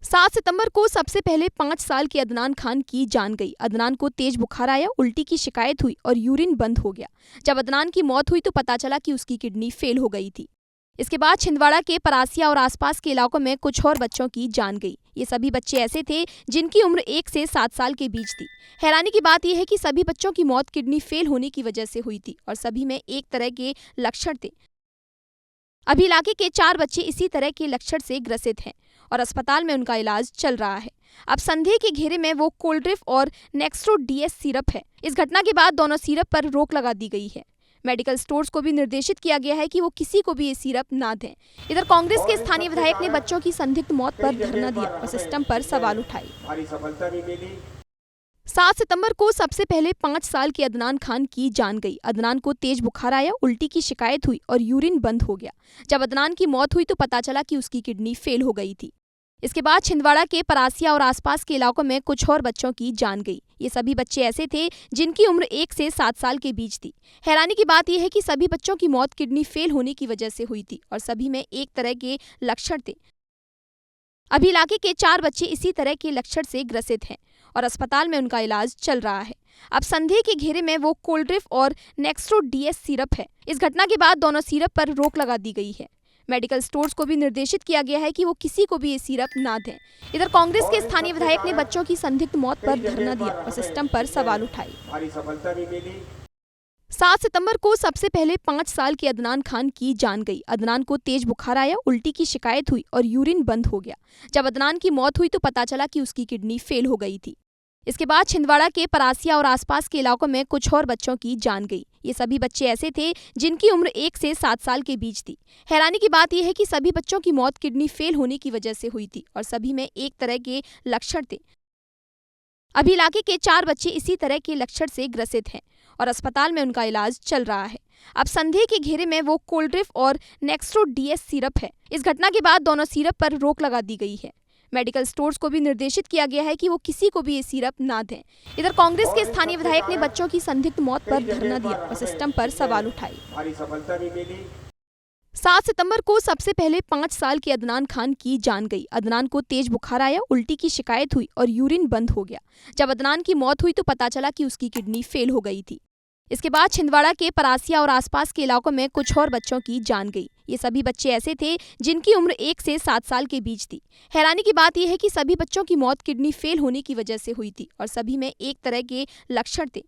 7 सितंबर को सबसे पहले 5 साल के अदनान खान की जान गई। अदनान को तेज बुखार आया, उल्टी की शिकायत हुई और यूरिन बंद हो गया। जब अदनान की मौत हुई तो पता चला कि उसकी किडनी फेल हो गई थी। इसके बाद छिंदवाड़ा के परासिया और आसपास के इलाकों में कुछ और बच्चों की जान गई। ये सभी बच्चे ऐसे थे जिनकी उम्र 1 से 7 साल के बीच थी। हैरानी की बात यह है कि सभी बच्चों की मौत किडनी फेल होने की वजह से हुई थी और सभी में एक तरह के लक्षण थे। अभी इलाके के 4 बच्चे इसी तरह के लक्षण से ग्रसित हैं और अस्पताल में उनका इलाज चल रहा है। अब संदेह के घेरे में वो कोल्ड्रिफ और नेक्स्ट्रो डीएस सिरप है। इस घटना के बाद दोनों सिरप पर रोक लगा दी गई है। मेडिकल स्टोर्स को भी निर्देशित किया गया है कि वो किसी को भी ये सिरप ना दें। इधर कांग्रेस के स्थानीय विधायक ने बच्चों की संदिग्ध मौत पर धरना दिया और सिस्टम पर सवाल उठाए। 7 सितंबर को सबसे पहले 5 साल के अदनान खान की जान गई। अदनान को तेज बुखार आया, उल्टी की शिकायत हुई और यूरिन बंद हो गया। जब अदनान की मौत हुई तो पता चला कि उसकी किडनी फेल हो गई थी। इसके बाद छिंदवाड़ा के परासिया और आसपास के इलाकों में कुछ और बच्चों की जान गई। ये सभी बच्चे ऐसे थे जिनकी उम्र 1 से 7 साल के बीच थी। हैरानी की बात यह है कि सभी बच्चों की मौत किडनी फेल होने की वजह से हुई थी और सभी में एक तरह के लक्षण थे। अभी इलाके के 4 बच्चे इसी तरह के लक्षण से ग्रसित हैं और अस्पताल में उनका इलाज चल रहा है। अब संदेह के घेरे में वो कोल्ड्रिफ और नेक्स्ट्रो डीएस सिरप है। इस घटना के बाद दोनों सिरप पर रोक लगा दी गई है। मेडिकल स्टोर्स को भी निर्देशित किया गया है कि वो किसी को भी ये सिरप ना दें। इधर कांग्रेस के स्थानीय विधायक ने बच्चों की संदिग्ध मौत पर धरना दिया और सिस्टम पर सवाल उठाए। 7 सितंबर को सबसे पहले 5 साल के अदनान खान की जान गई। अदनान को तेज बुखार आया, उल्टी की शिकायत हुई और यूरिन बंद हो गया। जब अदनान की मौत हुई तो पता चला कि उसकी किडनी फेल हो गई थी। इसके बाद छिंदवाड़ा के परासिया और आसपास के इलाकों में कुछ और बच्चों की जान गई। ये सभी बच्चे ऐसे थे जिनकी उम्र 1 से 7 साल के बीच थी। हैरानी की बात यह है कि सभी बच्चों की मौत किडनी फेल होने की वजह से हुई थी और सभी में एक तरह के लक्षण थे। अभी इलाके के 4 बच्चे इसी तरह के लक्षण से ग्रसित हैं और अस्पताल में उनका इलाज चल रहा है। अब संदेह के घेरे में वो कोल्ड्रिफ और नेक्स्ट्रो डीएस सिरप है। इस घटना के बाद दोनों सिरप पर रोक लगा दी गई है। मेडिकल स्टोर्स को भी निर्देशित किया गया है कि वो किसी को भी ये सिरप ना दें। इधर कांग्रेस के स्थानीय विधायक ने बच्चों की संदिग्ध मौत पर धरना दिया और सिस्टम पर सवाल उठाए। 7 सितंबर को सबसे पहले 5 साल के अदनान खान की जान गई। अदनान को तेज बुखार आया, उल्टी की शिकायत हुई और यूरिन बंद हो गया। जब अदनान की मौत हुई तो पता चला कि उसकी किडनी फेल हो गई थी। इसके बाद छिंदवाड़ा के परासिया और आसपास के इलाकों में कुछ और बच्चों की जान गई। ये सभी बच्चे ऐसे थे जिनकी उम्र 1 से 7 साल के बीच थी। हैरानी की बात यह है कि सभी बच्चों की मौत किडनी फेल होने की वजह से हुई थी और सभी में एक तरह के लक्षण थे।